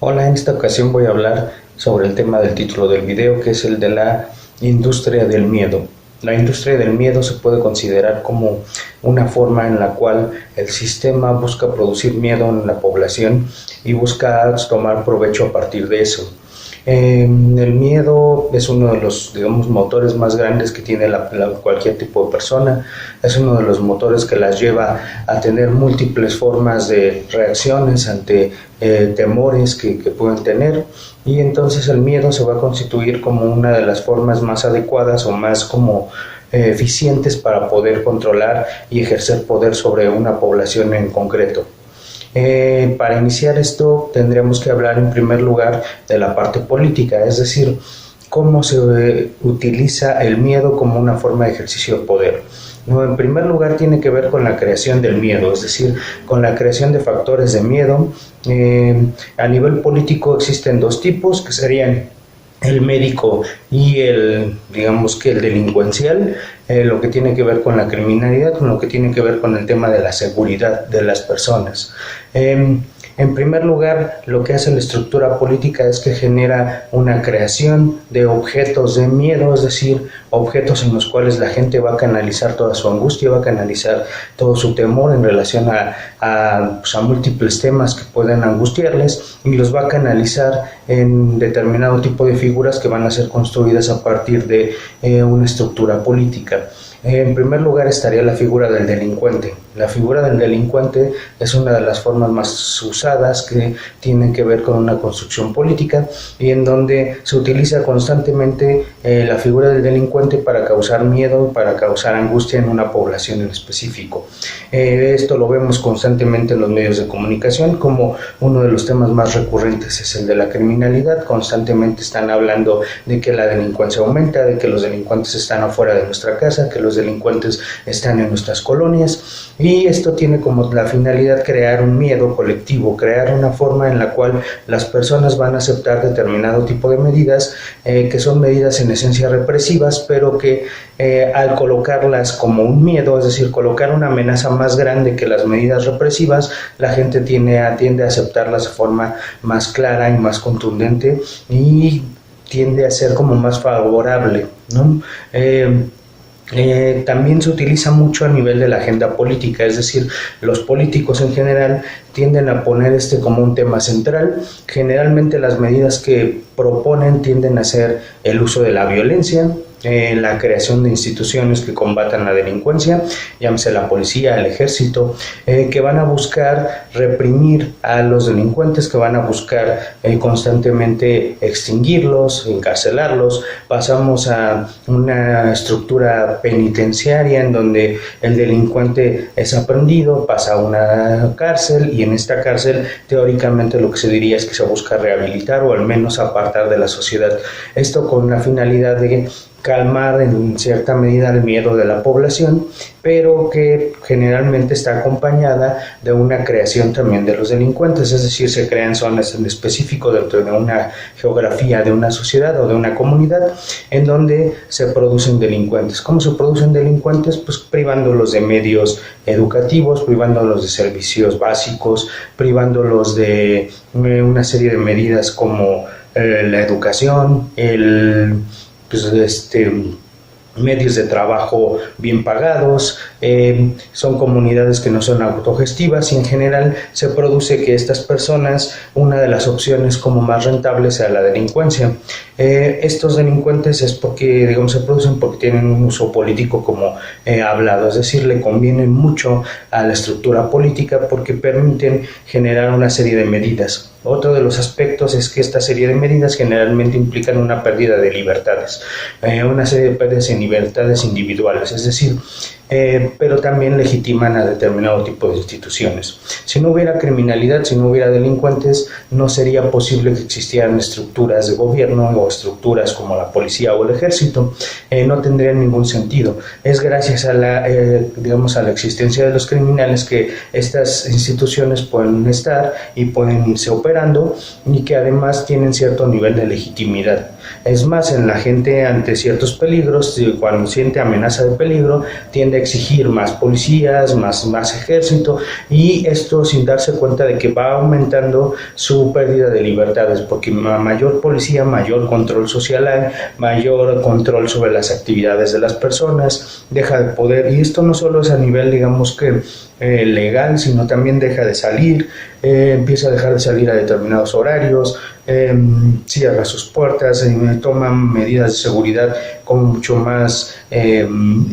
Hola, en esta ocasión voy a hablar sobre el tema del título del video, que es el de la industria del miedo. La industria del miedo se puede considerar como una forma en la cual el sistema busca producir miedo en la población y busca tomar provecho a partir de eso. El miedo es uno de los, motores más grandes que tiene cualquier tipo de persona. Es uno de los motores que las lleva a tener múltiples formas de reacciones ante temores que pueden tener, y entonces el miedo se va a constituir como una de las formas más adecuadas o más como eficientes para poder controlar y ejercer poder sobre una población en concreto. Para iniciar esto tendríamos que hablar en primer lugar de la parte política, es decir, cómo se utiliza el miedo como una forma de ejercicio de poder. No, en primer lugar tiene que ver con la creación del miedo, es decir, con la creación de factores de miedo. A nivel político existen dos tipos, que serían el médico y el delincuencial, lo que tiene que ver con la criminalidad, con lo que tiene que ver con el tema de la seguridad de las personas. En primer lugar, lo que hace la estructura política es que genera una creación de objetos de miedo, es decir, objetos en los cuales la gente va a canalizar toda su angustia, va a canalizar todo su temor en relación a múltiples temas que pueden angustiarles, y los va a canalizar en determinado tipo de figuras que van a ser construidas a partir de una estructura política. En primer lugar estaría la figura del delincuente. La figura del delincuente es una de las formas más usadas que tienen que ver con una construcción política, y en donde se utiliza constantemente la figura del delincuente para causar miedo, para causar angustia en una población en específico. Esto lo vemos constantemente en los medios de comunicación, como uno de los temas más recurrentes es el de la criminalidad. Constantemente están hablando de que la delincuencia aumenta, de que los delincuentes están afuera de nuestra casa, que los delincuentes están en nuestras colonias, y esto tiene como la finalidad crear un miedo colectivo, crear una forma en la cual las personas van a aceptar determinado tipo de medidas, que son medidas en esencia represivas, pero que al colocarlas como un miedo, es decir, colocar una amenaza más grande que las medidas represivas, la gente tiende a aceptarlas de forma más clara y más contundente, y tiende a ser como más favorable, ¿no? También se utiliza mucho a nivel de la agenda política, es decir, los políticos en general tienden a poner este como un tema central. Generalmente las medidas que proponen tienden a ser el uso de la violencia, la creación de instituciones que combatan la delincuencia, llámese la policía, el ejército, que van a buscar reprimir a los delincuentes, que van a buscar constantemente extinguirlos, encarcelarlos. Pasamos a una estructura penitenciaria en donde el delincuente es aprehendido, pasa a una cárcel, y en esta cárcel teóricamente lo que se diría es que se busca rehabilitar o al menos apartar de la sociedad. Esto con la finalidad de calmar en cierta medida el miedo de la población, pero que generalmente está acompañada de una creación también de los delincuentes, es decir, se crean zonas en específico dentro de una geografía de una sociedad o de una comunidad en donde se producen delincuentes. ¿Cómo se producen delincuentes? Pues privándolos de medios educativos, privándolos de servicios básicos, privándolos de una serie de medidas como la educación, medios de trabajo bien pagados. Son comunidades que no son autogestivas, y en general se produce que estas personas, una de las opciones como más rentables sea la delincuencia. Estos delincuentes es porque, se producen porque tienen un uso político como he hablado, es decir, le convienen mucho a la estructura política porque permiten generar una serie de medidas. Otro de los aspectos es que esta serie de medidas generalmente implican una pérdida de libertades, una serie de pérdidas en libertades individuales, es decir, pero también legitiman a determinado tipo de instituciones. Si no hubiera criminalidad, si no hubiera delincuentes, no sería posible que existieran estructuras de gobierno o estructuras como la policía o el ejército. No tendrían ningún sentido. Es gracias a la existencia de los criminales que estas instituciones pueden estar y pueden irse operando, y que además tienen cierto nivel de legitimidad. Es más, en la gente ante ciertos peligros, cuando siente amenaza de peligro, tiende a exigir más policías, más ejército, y esto sin darse cuenta de que va aumentando su pérdida de libertades, porque mayor policía, mayor control social hay, mayor control sobre las actividades de las personas, deja de poder, y esto no solo es a nivel, digamos que legal, sino también deja de salir, empieza a dejar de salir a determinados horarios, cierra sus puertas, toman medidas de seguridad como mucho más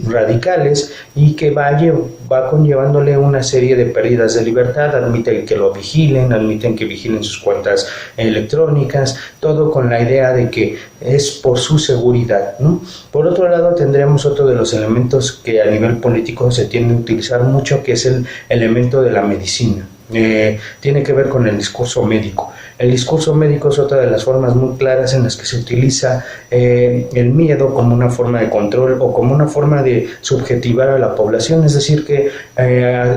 radicales, y que va conllevándole una serie de pérdidas de libertad. Admiten que lo vigilen, admiten que vigilen sus cuentas electrónicas, todo con la idea de que es por su seguridad, ¿no? Por otro lado, tendremos otro de los elementos que a nivel político se tiende a utilizar mucho, que es el elemento de la medicina. Tiene que ver con el discurso médico. El discurso médico es otra de las formas muy claras en las que se utiliza el miedo como una forma de control o como una forma de subjetivar a la población, es decir, que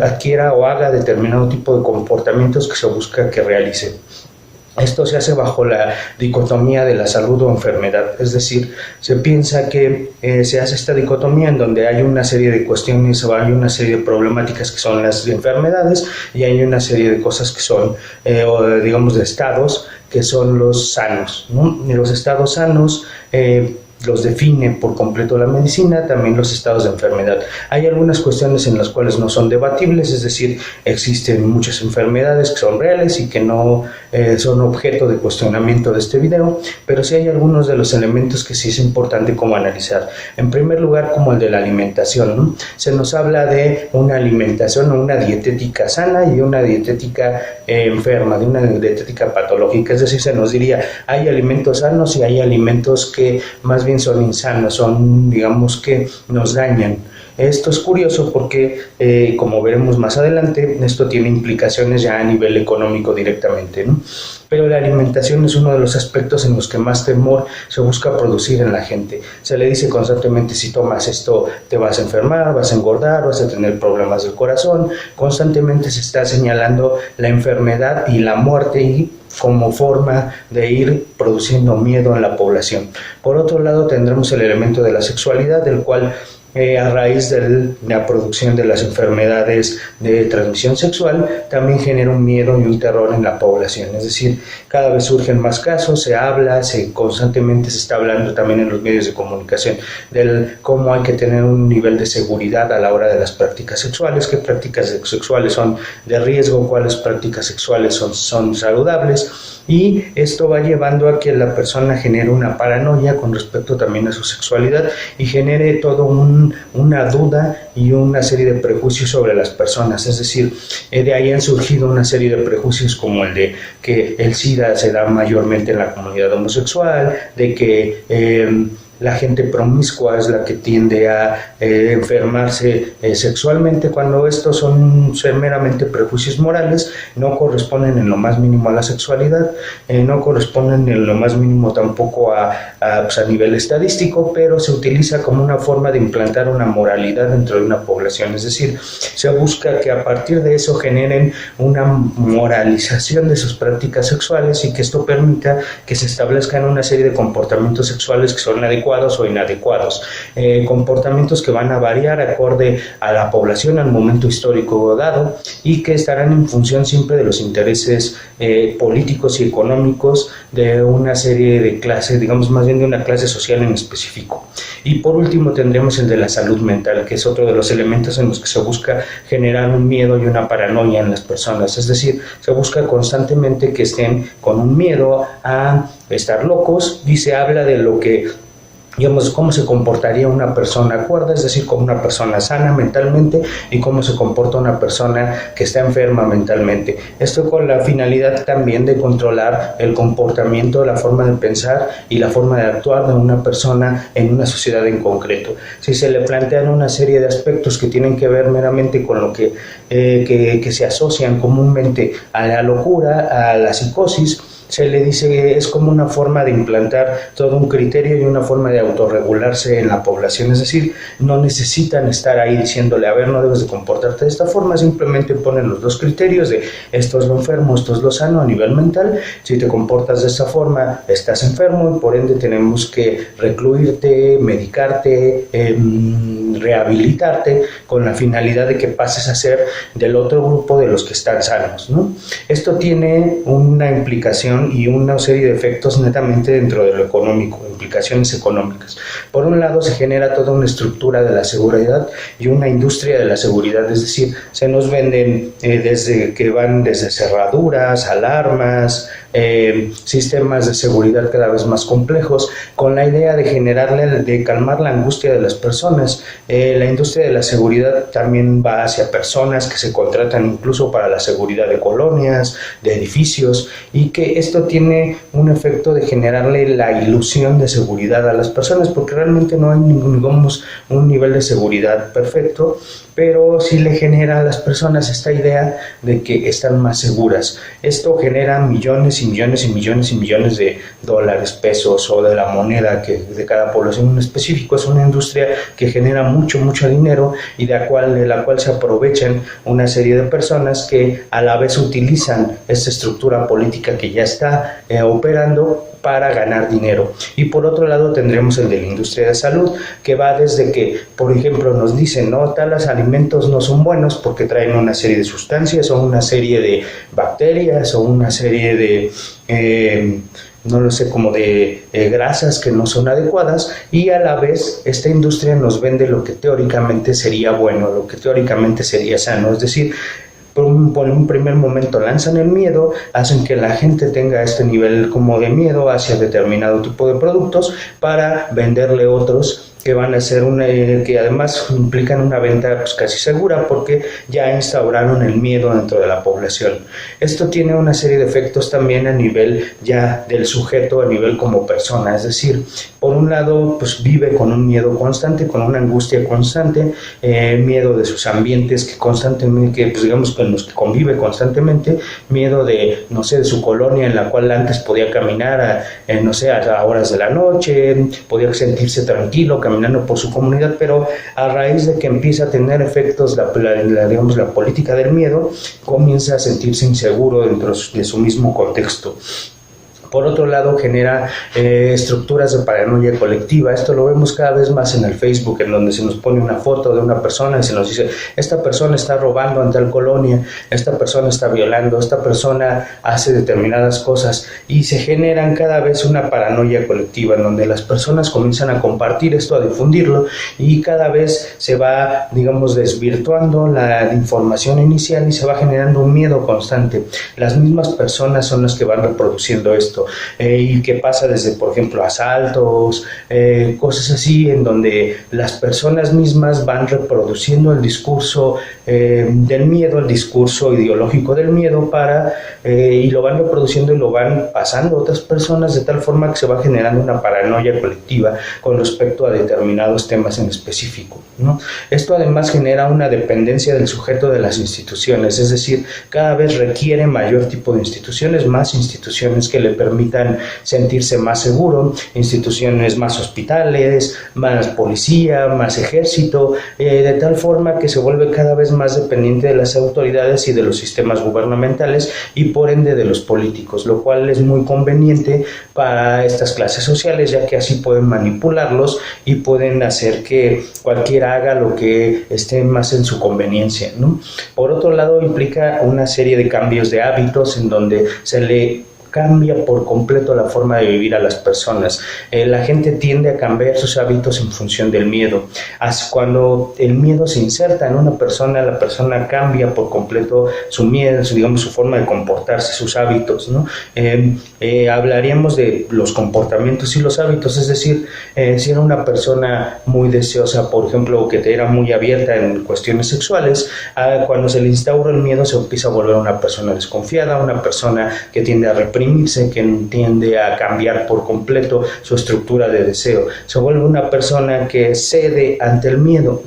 adquiera o haga determinado tipo de comportamientos que se busca que realice. Esto se hace bajo la dicotomía de la salud o enfermedad, es decir, se piensa que se hace esta dicotomía en donde hay una serie de cuestiones o hay una serie de problemáticas que son las enfermedades, y hay una serie de cosas que son, digamos, de estados que son los sanos, ¿no? Y los estados sanos los define por completo la medicina, también los estados de enfermedad. Hay algunas cuestiones en las cuales no son debatibles, es decir, existen muchas enfermedades que son reales y que no son objeto de cuestionamiento de este video, pero sí hay algunos de los elementos que sí es importante como analizar. En primer lugar, como el de la alimentación, ¿no? Se nos habla de una alimentación o una dietética sana y una dietética enferma, de una dietética patológica, es decir, se nos diría, hay alimentos sanos y hay alimentos que más bien son insanos, son, digamos, que nos dañan. Esto es curioso porque, como veremos más adelante, esto tiene implicaciones ya a nivel económico directamente, ¿no? Pero la alimentación es uno de los aspectos en los que más temor se busca producir en la gente. Se le dice constantemente, si tomas esto te vas a enfermar, vas a engordar, vas a tener problemas del corazón. Constantemente se está señalando la enfermedad y la muerte y como forma de ir produciendo miedo en la población. Por otro lado, tendremos el elemento de la sexualidad, del cual a raíz de la producción de las enfermedades de transmisión sexual, también genera un miedo y un terror en la población. Es decir, cada vez surgen más casos, se habla, constantemente se está hablando también en los medios de comunicación del cómo hay que tener un nivel de seguridad a la hora de las prácticas sexuales, qué prácticas sexuales son de riesgo, cuáles prácticas sexuales son saludables, y esto va llevando a que la persona genere una paranoia con respecto también a su sexualidad y genere todo una duda y una serie de prejuicios sobre las personas. Es decir, de ahí han surgido una serie de prejuicios como el de que el SIDA se da mayormente en la comunidad homosexual, de que la gente promiscua es la que tiende a enfermarse sexualmente, cuando estos son meramente prejuicios morales, no corresponden en lo más mínimo a la sexualidad, no corresponden en lo más mínimo tampoco a nivel estadístico, pero se utiliza como una forma de implantar una moralidad dentro de una población. Es decir, se busca que a partir de eso generen una moralización de sus prácticas sexuales y que esto permita que se establezcan una serie de comportamientos sexuales que son adecuados o inadecuados, comportamientos que van a variar acorde a la población al momento histórico dado y que estarán en función siempre de los intereses políticos y económicos de una serie de clases, digamos más bien de una clase social en específico. Y por último tendremos el de la salud mental, que es otro de los elementos en los que se busca generar un miedo y una paranoia en las personas. Es decir, se busca constantemente que estén con un miedo a estar locos, y se habla de lo que, digamos, cómo se comportaría una persona cuerda, es decir, como una persona sana mentalmente, y cómo se comporta una persona que está enferma mentalmente. Esto con la finalidad también de controlar el comportamiento, la forma de pensar y la forma de actuar de una persona en una sociedad en concreto. Si se le plantean una serie de aspectos que tienen que ver meramente con lo que se asocian comúnmente a la locura, a la psicosis, se le dice que es como una forma de implantar todo un criterio y una forma de autorregularse en la población, es decir, no necesitan estar ahí diciéndole, a ver, no debes de comportarte de esta forma, simplemente ponen los dos criterios de esto es lo enfermo, esto es lo sano a nivel mental, si te comportas de esta forma, estás enfermo y por ende tenemos que recluirte, medicarte, rehabilitarte con la finalidad de que pases a ser del otro grupo de los que están sanos, ¿no? Esto tiene una implicación y una serie de efectos netamente dentro de lo económico, implicaciones económicas. Por un lado, se genera toda una estructura de la seguridad y una industria de la seguridad, es decir, se nos venden desde que van desde cerraduras, alarmas, sistemas de seguridad cada vez más complejos, con la idea de de calmar la angustia de las personas. La industria de la seguridad también va hacia personas que se contratan incluso para la seguridad de colonias, de edificios, y que esto tiene un efecto de generarle la ilusión de seguridad a las personas, porque realmente no hay un nivel de seguridad perfecto, pero sí le genera a las personas esta idea de que están más seguras. Esto genera millones y millones y millones y millones de dólares, pesos o de la moneda que de cada población en específico. Es una industria que genera mucho dinero y de la cual se aprovechan una serie de personas que a la vez utilizan esta estructura política que ya está operando para ganar dinero. Y por otro lado tendremos el de la industria de salud, que va desde que, por ejemplo, nos dicen, no, tales alimentos no son buenos porque traen una serie de sustancias o una serie de bacterias o una serie de no lo sé, como de grasas que no son adecuadas, y a la vez esta industria nos vende lo que teóricamente sería bueno, lo que teóricamente sería sano, es decir, por un primer momento lanzan el miedo, hacen que la gente tenga este nivel como de miedo hacia determinado tipo de productos para venderle otros que van a ser que además implican una venta pues casi segura porque ya instauraron el miedo dentro de la población. Esto tiene una serie de efectos también a nivel ya del sujeto, a nivel como persona, es decir, por un lado pues vive con un miedo constante, con una angustia constante, miedo de sus ambientes que constantemente, pues digamos con los que convive constantemente, miedo de, no sé, de su colonia en la cual antes podía caminar no sé, a horas de la noche, podía sentirse tranquilo caminando por su comunidad, pero a raíz de que empieza a tener efectos digamos, la política del miedo, comienza a sentirse inseguro dentro de su mismo contexto. Por otro lado, genera estructuras de paranoia colectiva. Esto lo vemos cada vez más en el Facebook, en donde se nos pone una foto de una persona y se nos dice, esta persona está robando en tal colonia, esta persona está violando, esta persona hace determinadas cosas, y se generan cada vez una paranoia colectiva en donde las personas comienzan a compartir esto, a difundirlo, y cada vez se va, digamos, desvirtuando la información inicial y se va generando un miedo constante. Las mismas personas son las que van reproduciendo esto. Y que pasa desde, por ejemplo, asaltos, cosas así, en donde las personas mismas van reproduciendo el discurso del miedo, el discurso ideológico del miedo y lo van reproduciendo y lo van pasando a otras personas de tal forma que se va generando una paranoia colectiva con respecto a determinados temas en específico, ¿no? Esto además genera una dependencia del sujeto de las instituciones, es decir, cada vez requiere mayor tipo de instituciones, más instituciones que le permitan sentirse más seguro, instituciones más hospitales, más policía, más ejército, de tal forma que se vuelve cada vez más dependiente de las autoridades y de los sistemas gubernamentales y por ende de los políticos, lo cual es muy conveniente para estas clases sociales, ya que así pueden manipularlos y pueden hacer que cualquiera haga lo que esté más en su conveniencia, ¿no? Por otro lado, implica una serie de cambios de hábitos en donde se le cambia por completo la forma de vivir a las personas. La gente tiende a cambiar sus hábitos en función del miedo. Cuando el miedo se inserta en una persona, la persona cambia por completo su miedo, digamos, su forma de comportarse, sus hábitos, ¿no? Hablaríamos de los comportamientos y los hábitos, es decir, si era una persona muy deseosa, por ejemplo, que era muy abierta en cuestiones sexuales, cuando se le instaura el miedo se empieza a volver una persona desconfiada, una persona que tiende a reprimir, reprimirse, que tiende a cambiar por completo su estructura de deseo. Se vuelve una persona que cede ante el miedo.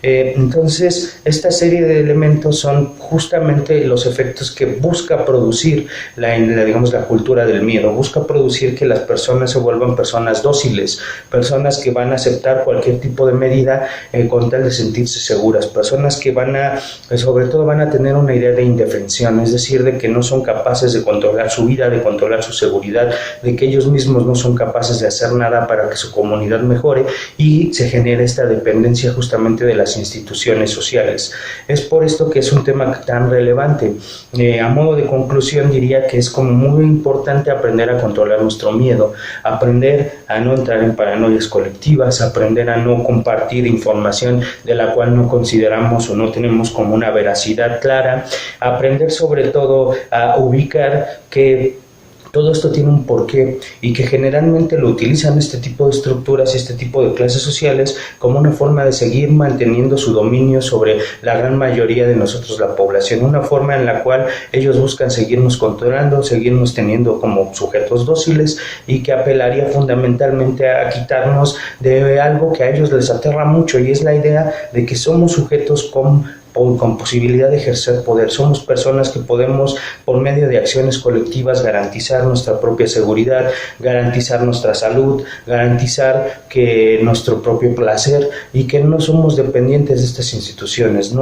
Entonces, esta serie de elementos son justamente los efectos que busca producir digamos, la cultura del miedo. Busca producir que las personas se vuelvan personas dóciles, personas que van a aceptar cualquier tipo de medida con tal de sentirse seguras, personas que sobre todo van a tener una idea de indefensión, es decir, de que no son capaces de controlar su vida, de controlar su seguridad, de que ellos mismos no son capaces de hacer nada para que su comunidad mejore, y se genera esta dependencia justamente de las instituciones sociales. Es por esto que es un tema tan relevante. A modo de conclusión, diría que es como muy importante aprender a controlar nuestro miedo, aprender a no entrar en paranoias colectivas, aprender a no compartir información de la cual no consideramos o no tenemos como una veracidad clara, aprender sobre todo a ubicar que todo esto tiene un porqué y que generalmente lo utilizan este tipo de estructuras y este tipo de clases sociales como una forma de seguir manteniendo su dominio sobre la gran mayoría de nosotros, la población, una forma en la cual ellos buscan seguirnos controlando, seguirnos teniendo como sujetos dóciles, y que apelaría fundamentalmente a quitarnos de algo que a ellos les aterra mucho, y es la idea de que somos sujetos con posibilidad de ejercer poder. Somos personas que podemos, por medio de acciones colectivas, garantizar nuestra propia seguridad, garantizar nuestra salud, garantizar que nuestro propio placer, y que no somos dependientes de estas instituciones.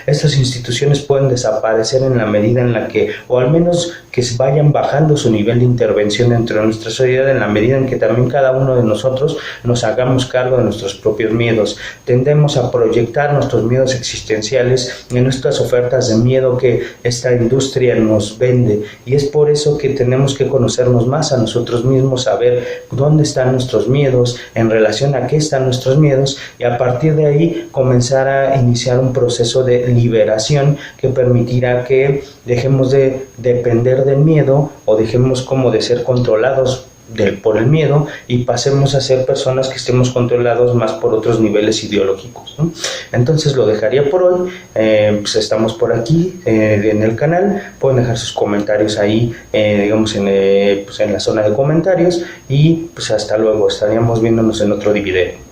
Estas instituciones pueden desaparecer en la medida en la que, o al menos que vayan bajando su nivel de intervención dentro de nuestra sociedad, en la medida en que también cada uno de nosotros nos hagamos cargo de nuestros propios miedos. Tendemos a proyectar nuestros miedos existenciales en nuestras ofertas de miedo que esta industria nos vende, y es por eso que tenemos que conocernos más a nosotros mismos, saber dónde están nuestros miedos, en relación a qué están nuestros miedos, y a partir de ahí comenzar a iniciar un proceso de liberación que permitirá que dejemos de depender del miedo, o dejemos como de ser controlados por el miedo, y pasemos a ser personas que estemos controlados más por otros niveles ideológicos, ¿no? Entonces lo dejaría por hoy. Pues estamos por aquí en el canal. Pueden dejar sus comentarios ahí, digamos pues en la zona de comentarios, y pues hasta luego. Estaríamos viéndonos en otro video.